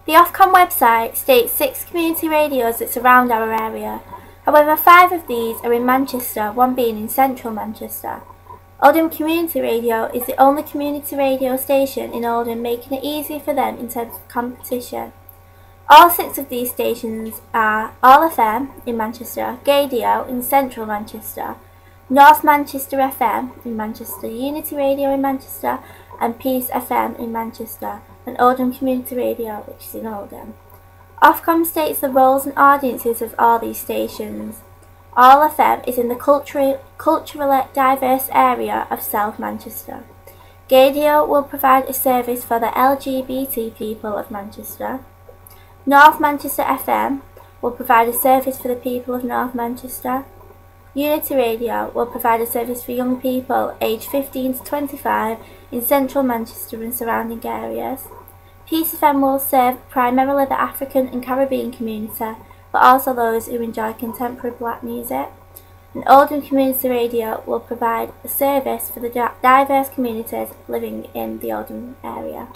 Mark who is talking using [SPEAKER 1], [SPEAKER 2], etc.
[SPEAKER 1] The Ofcom website states 6 community radios that surround our area. However, 5 of these are in Manchester, one being in central Manchester. Oldham Community Radio is the only community radio station in Oldham, making it easy for them in terms of competition. All 6 of these stations are All FM in Manchester, Gaydio in central Manchester, North Manchester FM in Manchester, Unity Radio in Manchester, and Peace FM in Manchester, and Oldham Community Radio, which is in Oldham. Ofcom states the roles and audiences of all these stations. All FM is in the culturally diverse area of South Manchester. Gaydio will provide a service for the LGBT people of Manchester. North Manchester FM will provide a service for the people of North Manchester. Unity Radio will provide a service for young people aged 15 to 25 in central Manchester and surrounding areas. Peace FM will serve primarily the African and Caribbean community, but also those who enjoy contemporary black music. And Oldham Community Radio will provide a service for the diverse communities living in the Oldham area.